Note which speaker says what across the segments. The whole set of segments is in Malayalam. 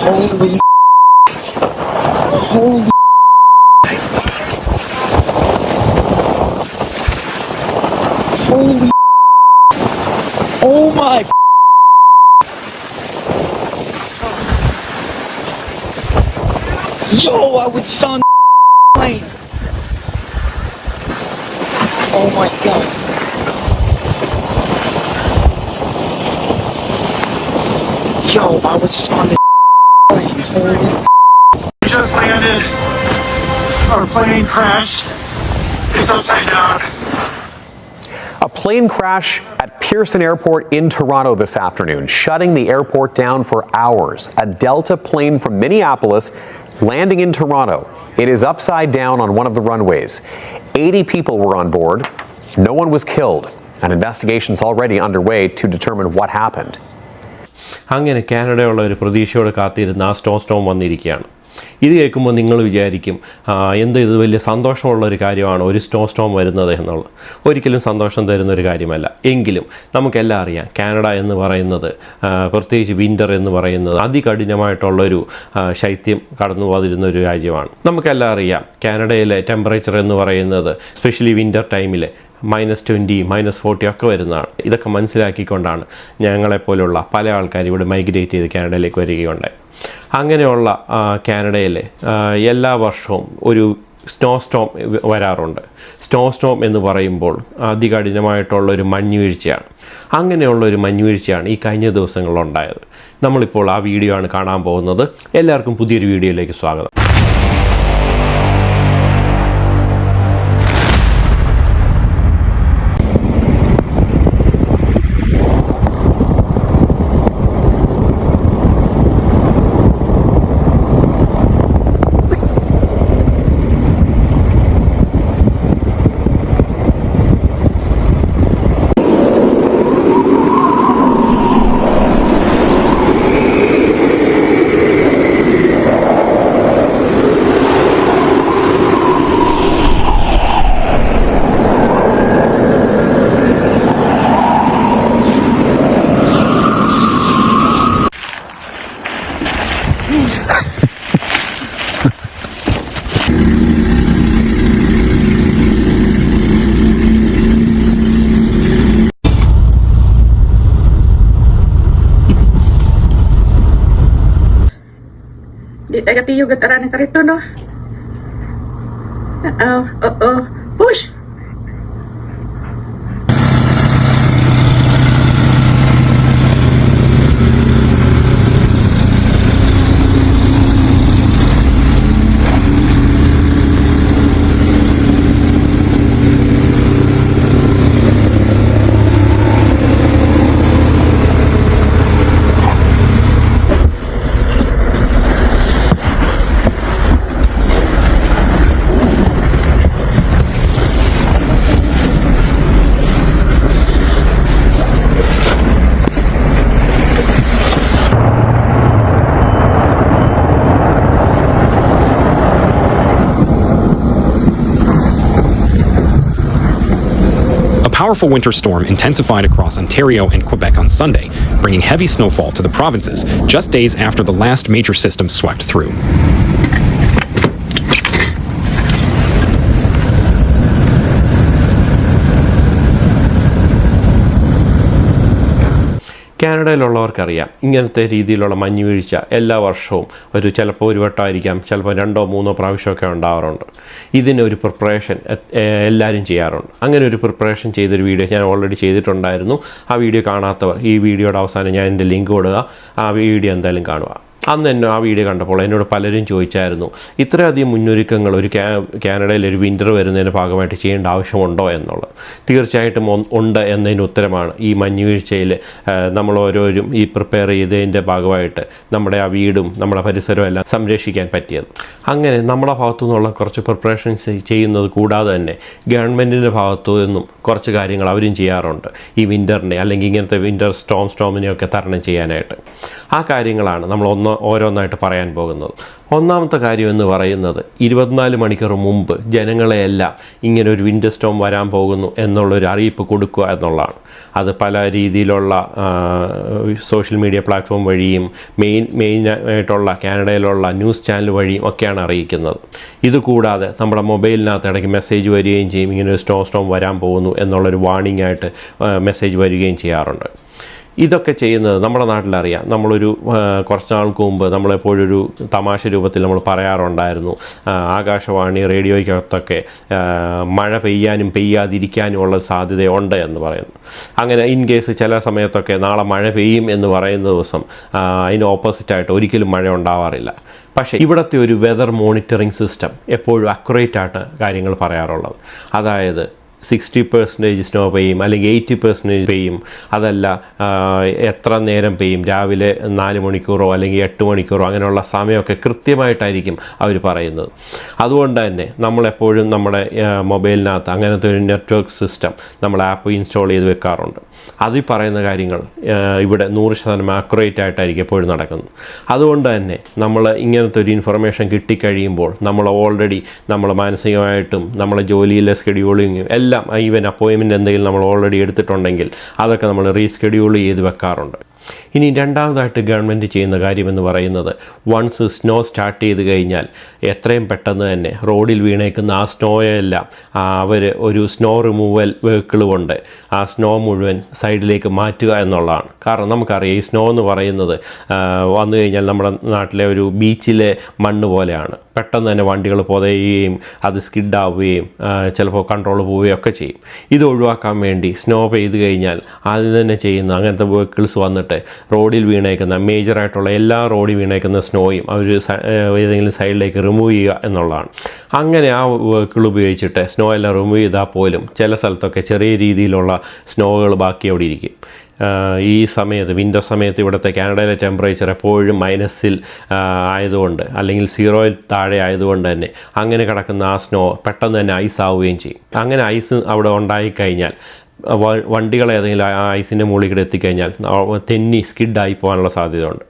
Speaker 1: Holy holy holy oh my yo, I was just on the plane. Oh my god. Yo, I was just on the plane. Holy
Speaker 2: just landed. Our plane crashed. It's upside down.
Speaker 3: A plane crash at Pearson Airport in Toronto this afternoon, shutting the airport down for hours. A Delta plane from Minneapolis landing in Toronto. It is upside down on one of the runways. 80 people were on board. No one was killed. An investigation is already underway to determine what happened.
Speaker 4: അങ്ങനെ കാനഡയുള്ള ഒരു പ്രതീക്ഷയോടെ കാത്തിരുന്ന ആ സ്റ്റോം വന്നിരിക്കുകയാണ്. ഇത് കേൾക്കുമ്പോൾ നിങ്ങൾ വിചാരിക്കും ഇത് വലിയ സന്തോഷമുള്ളൊരു കാര്യമാണ് ഒരു സ്റ്റോം വരുന്നത് എന്നുള്ളത്. ഒരിക്കലും സന്തോഷം തരുന്നൊരു കാര്യമല്ല. എങ്കിലും നമുക്കെല്ലാം അറിയാം കാനഡ എന്ന് പറയുന്നത്, പ്രത്യേകിച്ച് വിൻ്റർ എന്ന് പറയുന്നത് അതികഠിനമായിട്ടുള്ളൊരു ശൈത്യം കടന്നു പോതിരുന്നൊരു രാജ്യമാണ്. നമുക്കെല്ലാം അറിയാം കാനഡയിലെ ടെമ്പറേച്ചർ എന്ന് പറയുന്നത് സ്പെഷ്യലി വിൻ്റർ ടൈമിൽ -20, -40 ഒക്കെ വരുന്നതാണ്. ഇതൊക്കെ മനസ്സിലാക്കിക്കൊണ്ടാണ് ഞങ്ങളെപ്പോലുള്ള പല ആൾക്കാർ ഇവിടെ മൈഗ്രേറ്റ് ചെയ്ത് കാനഡയിലേക്ക് വരികയുണ്ടായി. അങ്ങനെയുള്ള കാനഡയിലെ എല്ലാ വർഷവും ഒരു സ്നോ വരാറുണ്ട്. സ്നോ എന്ന് പറയുമ്പോൾ അതികഠിനമായിട്ടുള്ളൊരു മഞ്ഞുവീഴ്ചയാണ്. അങ്ങനെയുള്ളൊരു മഞ്ഞുവീഴ്ചയാണ് ഈ കഴിഞ്ഞ ദിവസങ്ങളിലുണ്ടായത്. നമ്മളിപ്പോൾ ആ വീഡിയോ ആണ് കാണാൻ പോകുന്നത്. എല്ലാവർക്കും പുതിയൊരു വീഡിയോയിലേക്ക് സ്വാഗതം.
Speaker 5: Di tayo tiyog at aranin ka rito, no? Oo. Push!
Speaker 6: A powerful winter storm intensified across Ontario and Quebec on Sunday, bringing heavy snowfall to the provinces just days after the last major system swept through.
Speaker 4: കാനഡയിലുള്ളവർക്കറിയാം ഇങ്ങനത്തെ രീതിയിലുള്ള മഞ്ഞുവീഴ്ച എല്ലാ വർഷവും ചിലപ്പോൾ ഒരു വട്ടമായിരിക്കാം, ചിലപ്പോൾ 2-3 പ്രാവശ്യമൊക്കെ ഉണ്ടാവാറുണ്ട്. ഇതിനൊരു പ്രിപ്പറേഷൻ എല്ലാവരും ചെയ്യാറുണ്ട്. അങ്ങനെ ഒരു പ്രിപ്പറേഷൻ ചെയ്തൊരു വീഡിയോ ഞാൻ ഓൾറെഡി ചെയ്തിട്ടുണ്ടായിരുന്നു. ആ വീഡിയോ കാണാത്തവർ ഈ വീഡിയോയുടെ അവസാനം ഞാൻ എൻ്റെ ലിങ്ക് കൊടുക്കുക, ആ വീഡിയോ എന്തായാലും കാണുക. അന്ന് തന്നെ ആ വീഡിയോ കണ്ടപ്പോൾ എന്നോട് പലരും ചോദിച്ചായിരുന്നു, ഇത്രയധികം മുന്നൊരുക്കങ്ങൾ ഒരു കാനഡയിൽ ഒരു വിൻ്റർ വരുന്നതിൻ്റെ ഭാഗമായിട്ട് ചെയ്യേണ്ട ആവശ്യമുണ്ടോ എന്നുള്ളത്. തീർച്ചയായിട്ടും ഉണ്ട് എന്നതിന് ഉത്തരമാണ് ഈ മഞ്ഞുവീഴ്ചയിൽ നമ്മൾ ഓരോരും ഈ പ്രിപ്പയർ ചെയ്തതിൻ്റെ ഭാഗമായിട്ട് നമ്മുടെ ആ വീടും നമ്മുടെ പരിസരവും എല്ലാം സംരക്ഷിക്കാൻ പറ്റിയത്. അങ്ങനെ നമ്മുടെ ഭാഗത്തു നിന്നുള്ള കുറച്ച് പ്രിപ്പറേഷൻസ് ചെയ്യുന്നത് കൂടാതെ തന്നെ ഗവൺമെൻറ്റിൻ്റെ ഭാഗത്തു നിന്നും കുറച്ച് കാര്യങ്ങൾ അവരും ചെയ്യാറുണ്ട് ഈ വിൻ്ററിനെ അല്ലെങ്കിൽ ഇങ്ങനത്തെ വിൻ്റർ സ്റ്റോമിനെയൊക്കെ തരണം ചെയ്യാനായിട്ട്. ആ കാര്യങ്ങളാണ് നമ്മൾ ഓരോന്നായിട്ട് പറയാൻ പോകുന്നത്. ഒന്നാമത്തെ കാര്യം എന്ന് പറയുന്നത് 24 മണിക്കൂർ മുമ്പ് ജനങ്ങളെയെല്ലാം ഇങ്ങനെ ഒരു വിൻഡർ സ്റ്റോം വരാൻ പോകുന്നു എന്നുള്ളൊരു അറിയിപ്പ് കൊടുക്കുക എന്നുള്ളതാണ്. അത് പല രീതിയിലുള്ള സോഷ്യൽ മീഡിയ പ്ലാറ്റ്ഫോം വഴിയും മെയിനായിട്ടുള്ള കാനഡയിലുള്ള ന്യൂസ് ചാനൽ വഴിയും ഒക്കെയാണ് അറിയിക്കുന്നത്. ഇതുകൂടാതെ നമ്മുടെ മൊബൈലിനകത്ത് ഇടയ്ക്ക് മെസ്സേജ് വരികയും ചെയ്യും, ഇങ്ങനെ ഒരു സ്നോ സ്റ്റോം വരാൻ പോകുന്നു എന്നുള്ളൊരു വാർണിംഗ് ആയിട്ട് മെസ്സേജ് വരികയും ചെയ്യാറുണ്ട്. ഇതൊക്കെ ചെയ്യുന്നത് നമ്മുടെ നാട്ടിലറിയാം. നമ്മളൊരു കുറച്ച് നാൾക്ക് മുമ്പ് നമ്മളെപ്പോഴും ഒരു തമാശ രൂപത്തിൽ നമ്മൾ പറയാറുണ്ടായിരുന്നു, ആകാശവാണി റേഡിയോയ്ക്കകത്തൊക്കെ മഴ പെയ്യാനും പെയ്യാതിരിക്കാനും ഉള്ള സാധ്യതയുണ്ട് എന്ന് പറയുന്നു. അങ്ങനെ ഇൻ കേസ് ചില സമയത്തൊക്കെ നാളെ മഴ പെയ്യും എന്ന് പറയുന്ന ദിവസം അതിന് ഓപ്പോസിറ്റായിട്ട് ഒരിക്കലും മഴ ഉണ്ടാവാറില്ല. പക്ഷേ ഇവിടുത്തെ ഒരു വെതർ മോണിറ്ററിംഗ് സിസ്റ്റം എപ്പോഴും അക്യുറേറ്റ് ആയിട്ട് കാര്യങ്ങൾ പറയാറുള്ളത്. അതായത് 60% സ്നോ പെയ്യും, അല്ലെങ്കിൽ 80% പെയ്യും, അതല്ല എത്ര നേരം പെയ്യും, രാവിലെ 4 മണിക്കൂറോ അല്ലെങ്കിൽ 8 മണിക്കൂറോ അങ്ങനെയുള്ള സമയമൊക്കെ കൃത്യമായിട്ടായിരിക്കും അവർ പറയുന്നത്. അതുകൊണ്ട് തന്നെ നമ്മളെപ്പോഴും നമ്മുടെ മൊബൈലിനകത്ത് അങ്ങനത്തെ ഒരു നെറ്റ്വർക്ക് സിസ്റ്റം നമ്മൾ ആപ്പ് ഇൻസ്റ്റാൾ ചെയ്ത് വെക്കാറുണ്ട്. അതിൽ പറയുന്ന കാര്യങ്ങൾ ഇവിടെ 100% അക്യുറേറ്റ് ആയിട്ടായിരിക്കും എപ്പോഴും നടക്കുന്നത്. അതുകൊണ്ട് തന്നെ നമ്മൾ ഇങ്ങനത്തെ ഒരു ഇൻഫർമേഷൻ കിട്ടിക്കഴിയുമ്പോൾ നമ്മൾ ഓൾറെഡി നമ്മൾ മാനസികമായിട്ടും നമ്മളെ ജോലിയിലെ സ്കെഡ്യൂളിങ്ങും എല്ലാം ഈവൻ അപ്പോയിൻമെൻറ്റ് എന്തെങ്കിലും നമ്മൾ ഓൾറെഡി എടുത്തിട്ടുണ്ടെങ്കിൽ അതൊക്കെ നമ്മൾ റീസ്കെഡ്യൂൾ ചെയ്ത് വെക്കാറുണ്ട്. ഇനി രണ്ടാമതായിട്ട് ഗവൺമെൻറ് ചെയ്യുന്ന കാര്യമെന്ന് പറയുന്നത്, വൺസ് സ്നോ സ്റ്റാർട്ട് ചെയ്ത് കഴിഞ്ഞാൽ എത്രയും പെട്ടെന്ന് തന്നെ റോഡിൽ വീണേക്കുന്ന ആ സ്നോയെല്ലാം അവർ ഒരു സ്നോ റിമൂവൽ വെഹിക്കിൾ കൊണ്ട് ആ സ്നോ മുഴുവൻ സൈഡിലേക്ക് മാറ്റുക എന്നുള്ളതാണ്. കാരണം നമുക്കറിയാം ഈ സ്നോ എന്ന് പറയുന്നത് വന്നു കഴിഞ്ഞാൽ നമ്മുടെ നാട്ടിലെ ഒരു ബീച്ചിലെ മണ്ണ് പോലെയാണ്. പെട്ടെന്ന് തന്നെ വണ്ടികൾ പുതയുകയും അത് സ്കിഡാവുകയും ചിലപ്പോൾ കൺട്രോൾ പോവുകയും ഒക്കെ ചെയ്യും. ഇത് ഒഴിവാക്കാൻ വേണ്ടി സ്നോ പെയ്ത് കഴിഞ്ഞാൽ ആദ്യം തന്നെ ചെയ്യുന്ന അങ്ങനത്തെ വെഹിക്കിൾസ് വന്നിട്ട് റോഡിൽ വീണേക്കുന്ന മേജറായിട്ടുള്ള എല്ലാ റോഡിൽ വീണേക്കുന്ന സ്നോയും അവർ ഏതെങ്കിലും സൈഡിലേക്ക് റിമൂവ് ചെയ്യുക എന്നുള്ളതാണ്. അങ്ങനെ ആ വെഹിക്കിൾ ഉപയോഗിച്ചിട്ട് സ്നോ എല്ലാം റിമൂവ് ചെയ്താൽ പോലും ചില സ്ഥലത്തൊക്കെ ചെറിയ രീതിയിലുള്ള സ്നോകൾ ബാക്കി അവിടെ ഇരിക്കും. ഈ സമയത്ത് വിൻ്റർ സമയത്ത് ഇവിടുത്തെ കാനഡയിലെ ടെമ്പറേച്ചർ എപ്പോഴും മൈനസിൽ ആയതുകൊണ്ട് അല്ലെങ്കിൽ 0ൽ താഴെ ആയതുകൊണ്ട് തന്നെ അങ്ങനെ കിടക്കുന്ന ആ സ്നോ പെട്ടെന്ന് തന്നെ ഐസ് ആവുകയും ചെയ്യും. അങ്ങനെ ഐസ് അവിടെ ഉണ്ടായിക്കഴിഞ്ഞാൽ വണ്ടികൾ ഏതെങ്കിലും ആ ഐസിൻ്റെ മുകളിൽ കൂടെ എത്തിക്കഴിഞ്ഞാൽ തെന്നി സ്കിഡായി പോകാനുള്ള സാധ്യതയുണ്ട്.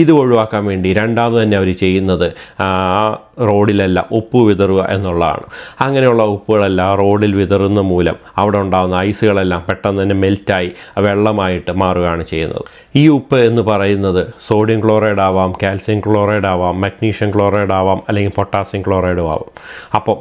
Speaker 4: ഇത് ഒഴിവാക്കാൻ വേണ്ടി രണ്ടാമത് തന്നെ അവർ ചെയ്യുന്നത് ആ റോഡിലെല്ലാം ഉപ്പ് വിതറുക എന്നുള്ളതാണ്. അങ്ങനെയുള്ള ഉപ്പുകളെല്ലാം റോഡിൽ വിതറുന്ന മൂലം അവിടെ ഉണ്ടാകുന്ന ഐസുകളെല്ലാം പെട്ടെന്ന് തന്നെ മെൽറ്റായി വെള്ളമായിട്ട് മാറുകയാണ് ചെയ്യുന്നത്. ഈ ഉപ്പ് എന്ന് പറയുന്നത് സോഡിയം ക്ലോറൈഡ് ആവാം, കാൽസ്യം ക്ലോറൈഡ് ആവാം, മഗ്നീഷ്യം ക്ലോറൈഡ് ആവാം, അല്ലെങ്കിൽ പൊട്ടാസ്യം ക്ലോറൈഡും ആവാം. അപ്പം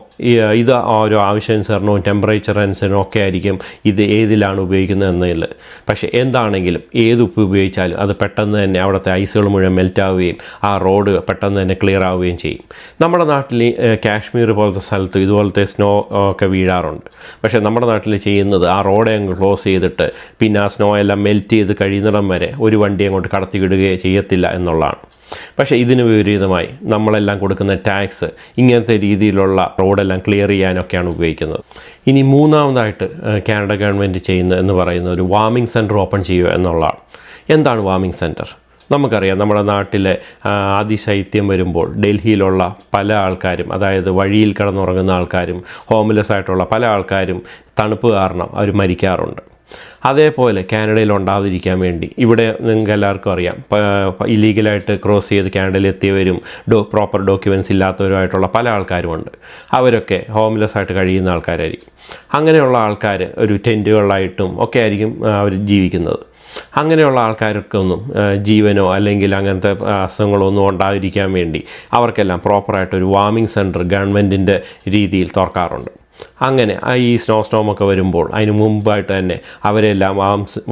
Speaker 4: ഇത് ഓരോ ആവശ്യാനുസരണവും ടെമ്പറേച്ചർ അനുസരണവും ഒക്കെ ആയിരിക്കും ഇത് ഏതിലാണ് ഉപയോഗിക്കുന്നത് എന്നതിൽ. പക്ഷേ എന്താണെങ്കിലും ഏത് ഉപ്പ് ഉപയോഗിച്ചാലും അത് പെട്ടെന്ന് തന്നെ അവിടുത്തെ ഐസുകൾ മുഴുവൻ മെൽറ്റാവുകയും ആ റോഡ് പെട്ടെന്ന് തന്നെ ക്ലിയർ ആവുകയും ചെയ്യും. നമ്മുടെ നാട്ടിൽ കാശ്മീർ പോലത്തെ സ്ഥലത്ത് ഇതുപോലത്തെ സ്നോ ഒക്കെ വീഴാറുണ്ട്. പക്ഷേ നമ്മുടെ നാട്ടിൽ ചെയ്യുന്നത് ആ റോഡ് അങ്ങ് ക്ലോസ് ചെയ്തിട്ട് പിന്നെ ആ സ്നോ എല്ലാം മെൽറ്റ് ചെയ്ത് കഴിയുന്നിടം വരെ ഒരു വണ്ടി അങ്ങോട്ട് കടത്തി വിടുകയോ ചെയ്യത്തില്ല എന്നുള്ളതാണ്. പക്ഷേ ഇതിന് വിപരീതമായി നമ്മളെല്ലാം കൊടുക്കുന്ന ടാക്സ് ഇങ്ങനത്തെ രീതിയിലുള്ള റോഡെല്ലാം ക്ലിയർ ചെയ്യാനൊക്കെയാണ് ഉപയോഗിക്കുന്നത്. ഇനി മൂന്നാമതായിട്ട് കാനഡ ഗവൺമെൻറ് ചെയ്യുന്നത് എന്ന് പറയുന്നത് ഒരു വാർമിംഗ് സെൻറ്റർ ഓപ്പൺ ചെയ്യുക എന്നുള്ളതാണ്. എന്താണ് വാർമിംഗ് സെൻറ്റർ? നമുക്കറിയാം നമ്മുടെ നാട്ടിലെ അതിശൈത്യം വരുമ്പോൾ ഡൽഹിയിലുള്ള പല ആൾക്കാരും, അതായത് വഴിയിൽ കിടന്നുറങ്ങുന്ന ആൾക്കാരും ഹോംലെസ് ആയിട്ടുള്ള പല ആൾക്കാരും തണുപ്പ് കാരണം അവർ മരിക്കാറുണ്ട്. അതേപോലെ കാനഡയിൽ ഉണ്ടാകാതിരിക്കാൻ വേണ്ടി ഇവിടെ നിങ്ങൾക്ക് എല്ലാവർക്കും അറിയാം ഇല്ലീഗലായിട്ട് ക്രോസ് ചെയ്ത് കാനഡയിൽ എത്തിയവരും പ്രോപ്പർ ഡോക്യുമെൻറ്റ്സ് ഇല്ലാത്തവരുമായിട്ടുള്ള പല ആൾക്കാരുമുണ്ട്. അവരൊക്കെ ഹോംലെസ് ആയിട്ട് കഴിയുന്ന ആൾക്കാരായിരിക്കും. അങ്ങനെയുള്ള ആൾക്കാർ ഒരു ടെൻറ്റുകളായിട്ടും ഒക്കെ ആയിരിക്കും അവർ ജീവിക്കുന്നത്. അങ്ങനെയുള്ള ആൾക്കാർക്കൊന്നും ജീവനോ അല്ലെങ്കിൽ അങ്ങനത്തെ അസുഖങ്ങളോ ഒന്നും ഉണ്ടാതിരിക്കാൻ വേണ്ടി അവർക്കെല്ലാം പ്രോപ്പറായിട്ടൊരു വാർമിംഗ് സെൻറ്റർ ഗവൺമെൻറ്റിൻ്റെ രീതിയിൽ തുറക്കാറുണ്ട്. അങ്ങനെ ഈ സ്നോ സ്റ്റോമൊക്കെ വരുമ്പോൾ അതിന് മുമ്പായിട്ട് തന്നെ അവരെല്ലാം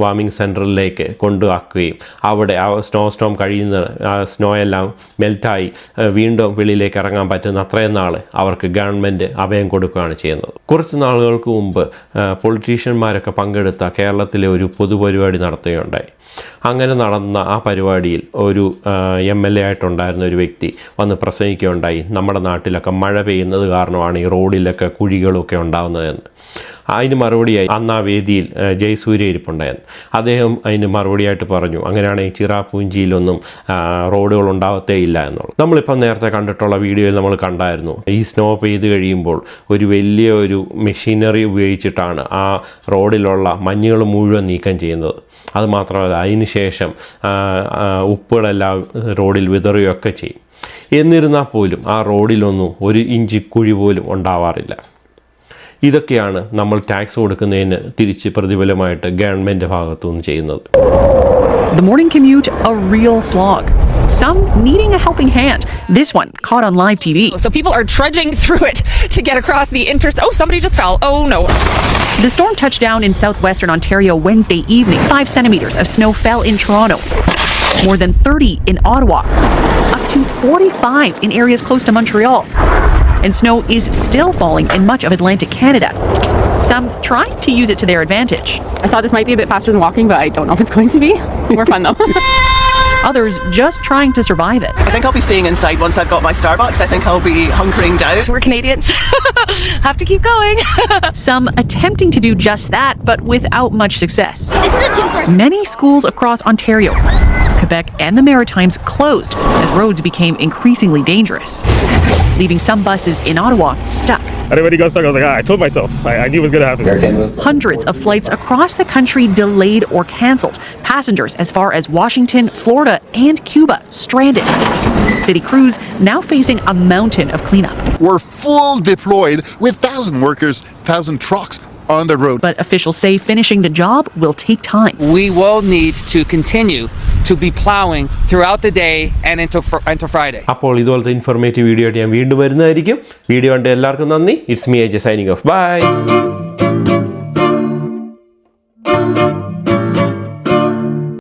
Speaker 4: വാർമിംഗ് സെൻറ്ററിലേക്ക് കൊണ്ടുവയ്ക്കുകയും അവിടെ ആ സ്നോ സ്റ്റോം കഴിയുന്ന ആ സ്നോ എല്ലാം മെൽറ്റായി വീണ്ടും വെളിയിലേക്ക് ഇറങ്ങാൻ പറ്റുന്ന അത്രയും നാൾ അവർക്ക് ഗവൺമെൻറ് അഭയം കൊടുക്കുകയാണ് ചെയ്യുന്നത്. കുറച്ച് നാളുകൾക്ക് മുമ്പ് പൊളിറ്റീഷ്യന്മാരൊക്കെ പങ്കെടുത്ത കേരളത്തിലെ ഒരു പൊതുപരിപാടി നടത്തുകയുണ്ടായി. അങ്ങനെ നടന്ന ആ പരിപാടിയിൽ ഒരു MLA ആയിട്ടുണ്ടായിരുന്ന ഒരു വ്യക്തി വന്ന് പ്രസംഗിക്കുകയുണ്ടായി, നമ്മുടെ നാട്ടിലൊക്കെ മഴ പെയ്യുന്നത് കാരണമാണ് ഈ റോഡിലൊക്കെ കുഴികളൊക്കെ ഉണ്ടാകുന്നതെന്ന്. അതിന് മറുപടിയായി അന്ന് ആ വേദിയിൽ ജയസൂര്യ ഇരിപ്പുണ്ടായിരുന്നു. അദ്ദേഹം അതിന് മറുപടിയായിട്ട് പറഞ്ഞു, അങ്ങനെയാണെങ്കിൽ ചിറാപൂഞ്ചിയിലൊന്നും റോഡുകൾ ഉണ്ടാവത്തേ ഇല്ല എന്നുള്ളത്. നമ്മളിപ്പം നേരത്തെ കണ്ടിട്ടുള്ള വീഡിയോയിൽ നമ്മൾ കണ്ടായിരുന്നു, ഈ സ്നോ പെയ്ത് കഴിയുമ്പോൾ ഒരു വലിയ ഒരു മെഷീനറി ഉപയോഗിച്ചിട്ടാണ് ആ റോഡിലുള്ള മഞ്ഞുകൾ മുഴുവൻ നീക്കം ചെയ്യുന്നത്. അതുമാത്രമല്ല അതിന് ശേഷം ഉപ്പുകളെല്ലാം റോഡിൽ വിതറുകയൊക്കെ ചെയ്യും. എന്നിരുന്നാൽ പോലും ആ റോഡിലൊന്നും ഒരു ഇഞ്ച് കുഴി പോലും ഉണ്ടാവാറില്ല. ഇതൊക്കെയാണ് നമ്മൾ ടാക്സ് കൊടുക്കുന്നതിന് തിരിച്ച് പ്രതിഫലമായിട്ട് ഗവൺമെൻറ് ഭാഗത്തുനിന്ന് ചെയ്യുന്നത്.
Speaker 7: The morning commute, a real slog. Some needing a helping hand. This one caught on live TV.
Speaker 8: So people are trudging through it to get across the Oh, somebody just fell. Oh no.
Speaker 7: The storm touched down in southwestern Ontario Wednesday evening. 5 centimeters of snow fell in Toronto. More than 30 in Ottawa. Up to 45 in areas close to Montreal. And snow is still falling in much of Atlantic Canada. Some trying to use it to their advantage.
Speaker 9: I thought this might be a bit faster than walking, but I don't know if it's going to be. It's more fun though.
Speaker 7: Others just trying to survive it.
Speaker 10: I think I'll be staying inside once I've got my Starbucks. I think I'll be hunkering down.
Speaker 8: We're Canadians. Have to keep going.
Speaker 7: Some attempting to do just that, but without much success.
Speaker 11: This is a two-person.
Speaker 7: Many schools across Ontario, Quebec and the Maritimes closed as roads became increasingly dangerous, leaving some buses in Ottawa stuck.
Speaker 12: Everybody got stuck. I was like, I told myself. I knew it was going to happen.
Speaker 7: Hundreds of flights across the country delayed or cancelled. Passengers as far as Washington, Florida, and Cuba stranded. City crews now facing a mountain of cleanup.
Speaker 13: We're full deployed with 1,000 workers, 1,000 trucks on the road.
Speaker 7: But officials say finishing the job will take time.
Speaker 14: We will need to continue to be plowing throughout the day and into Friday.
Speaker 4: അപ്പോൾ ഇതുപോലത്തെ ഇൻഫോർമേറ്റീവ് വീഡിയോ ആയിട്ട് ഞാൻ വീണ്ടും വരുന്നതായിരിക്കും. വീഡിയോ കണ്ട് എല്ലാവർക്കും നന്ദി. It's me AJ signing off. By.